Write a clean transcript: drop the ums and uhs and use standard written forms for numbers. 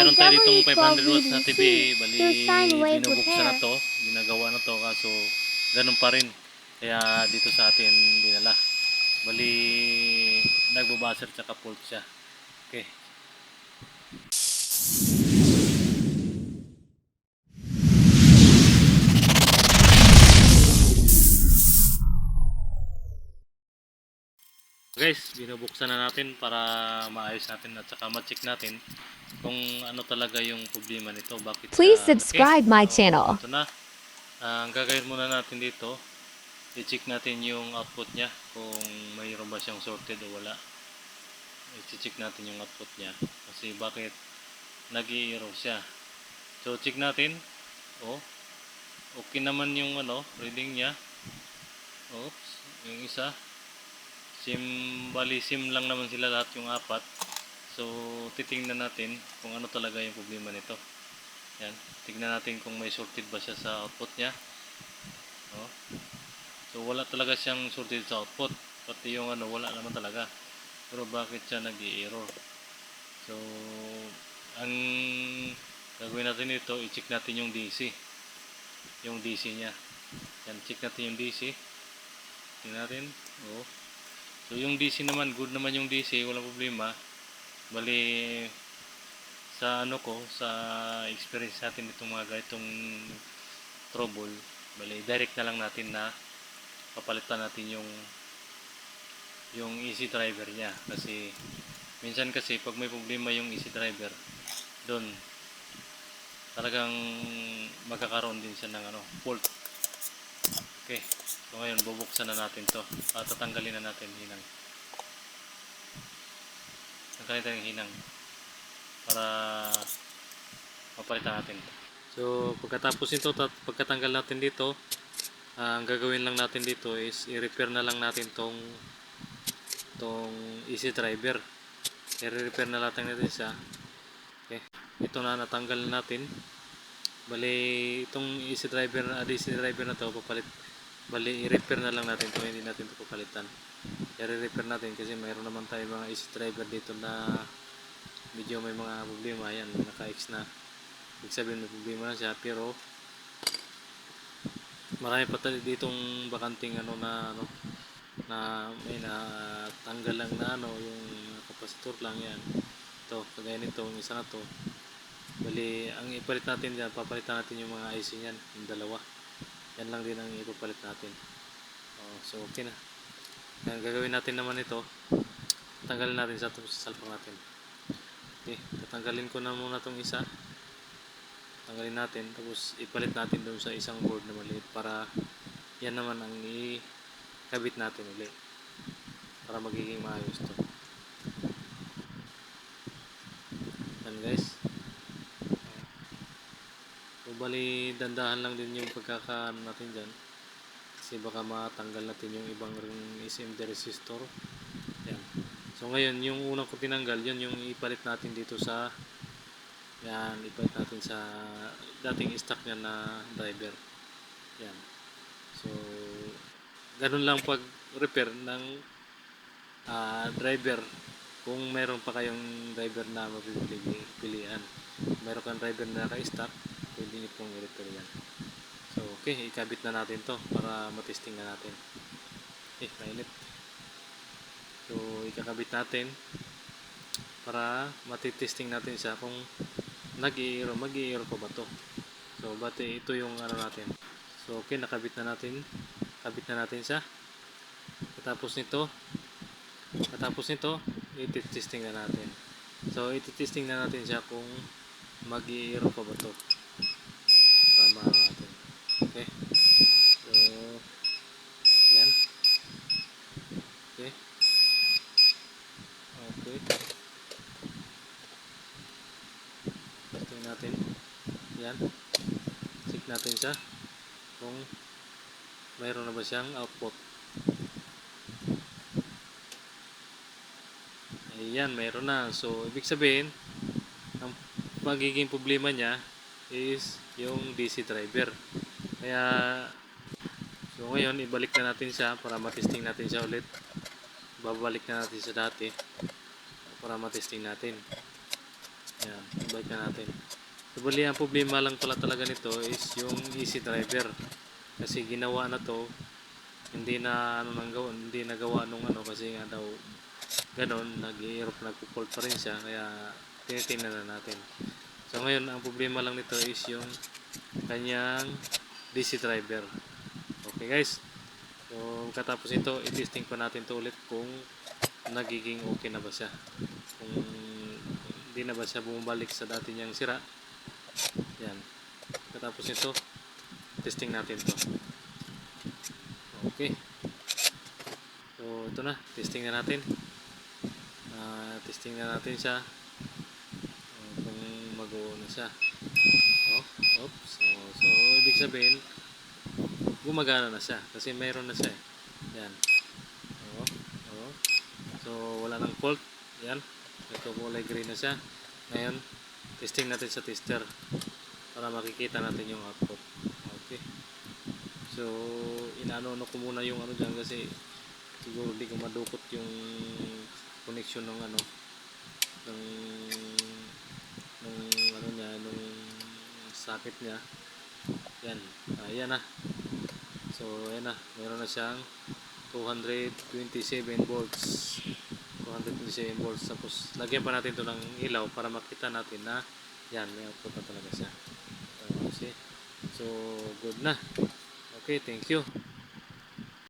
mayroon tayo ditong 500 watts na W12VDC TV, bali to sine wave binubuksan na repair. to, ginagawa na to, kaso ganun pa rin. Kaya dito sa atin dinala. Bali nagbabaser tsaka fault siya. Okay. Guys, binubuksan na natin para maayos natin at saka ma-check natin kung ano talaga yung problema nito, bakit Please siya subscribe my so, channel. ito na. Ang gagawin muna natin dito, i-check natin yung output niya kung mayroon ba siyang sorted o wala. I-check natin yung output niya kasi bakit nag-i-error siya. So check natin. Oh, okay naman yung reading niya. Oops, yung isa. Sim lang naman sila lahat yung apat. So titingnan natin kung ano talaga yung problema nito. Yan, tingnan natin kung may sorted ba siya sa output niya. Oh. So wala talaga siyang sorted sa output. Pati yung wala naman talaga. Pero bakit siya nag-i-error? So ang gagawin natin ito, i-check natin yung DC. Yung DC niya. Yan, check natin yung DC. Tingnan natin. Oh. So yung DC naman, good naman yung DC, walang problema. Bali sa sa experience natin itong mga ganitong trouble, bali direct na lang natin na papalitan natin yung easy driver niya kasi minsan kasi pag may problema yung easy driver, doon talagang magkakaroon din siya ng fault. Okay, so ngayon bubuksan na natin to at tatanggalin na natin hinang. Tanggalin natin yung hinang para mapalitan natin. So pagkatapos nito, pagkatanggal natin dito, ang gagawin lang natin dito is i-repair na lang natin tong easy driver. I-repair na natin siya. Okay, ito na, natanggal na natin. Bali itong easy driver na to papalit. Bali i-repair na lang natin to, hindi natin to papalitan. I-repair natin kasi mayroon naman tayo mga easy driver dito na medyo may mga problema. Yan, may naka-X na, ibig sabihin may problema na siya, pero marami pa tayo ditong bakanting na may natanggal lang na yung kapasitor lang. Yan, ito kagaya nito, yung isa na to. Bali ang ipalit natin dyan, papalitan natin yung mga IC nyan, yung dalawa. Yan lang din ang ipapalit natin. So okay na. Ang gagawin natin naman ito, tanggalin natin sa salpang natin. Okay, tatanggalin ko na muna itong isa. Tanggalin natin, tapos ipalit natin doon sa isang board na maliit para yan naman ang ikabit natin ulit para magiging maayos to. Yan guys. So bali dandahan lang din yung pagkakaano natin dyan kasi baka matanggal natin yung ibang SMD resistor. Yan. So ngayon yung unang ko tinanggal, yun yung ipalit natin dito sa yan, ipalit natin sa dating stock niya na driver. Yan. So ganun lang pag repair ng driver. Kung meron pa kayong driver na mapipilian, meron kang driver na naka-stock, pwede nyo pong i-repair yan. So okay, ikabit na natin to para matesting na natin. Mainit. So ikakabit natin para matitesting natin siya kung mag-i-error pa ba to. So bati ito yung natin. So okay, nakabit na natin. Kabit na natin siya. Katapos nito, i-testing na natin. So i-testing na natin siya kung mag-i-error pa ba to. Tama natin. Okay. So yan. Okay. Okay. Testing natin. Yan. Check natin siya kung mayroon na ba siyang output. Ayan, mayroon na. So ibig sabihin ang magiging problema niya is yung DC driver. Kaya so ngayon ibalik na natin siya para matesting natin siya ulit. Babalik na natin siya dati para matesting natin. Yan, balik na natin. So, bali, ang problema lang pala talaga nito is yung easy driver. Kasi ginawa na to, hindi na ano nang gawa, hindi nagawa nung ano kasi nga daw ganon, nagpo-fault pa rin siya kaya tinitingnan na natin. So ngayon ang problema lang nito is yung kanyang DC driver. Okay guys. So katapos ito, i-testing pa natin to ulit kung nagiging okay na ba siya. Kung hindi na ba siya bumabalik sa dati niyang sira. Yan. Katapos ito, testing natin to. Okay. So ito na, testing na natin. Testing na natin siya. Kung mag-o na siya. Oh, oops. So ibig sabihin, gumagana na siya kasi mayroon na siya. Yan. Oh, oh. So wala nang fault. Yan. Ito kulay green na siya. Ngayon, testing natin sa tester para makikita natin yung output. Okay. So inaano ko muna yung ano diyan kasi siguro hindi ko madukot yung connection ng ano ng ano niya, nung socket niya. Yan. Ayan na. So ayan na, meron na siyang 227 volts. 227 volts. Tapos lagyan pa natin ito ng ilaw para makita natin na yan, may output na talaga siya. So good na. Okay, thank you.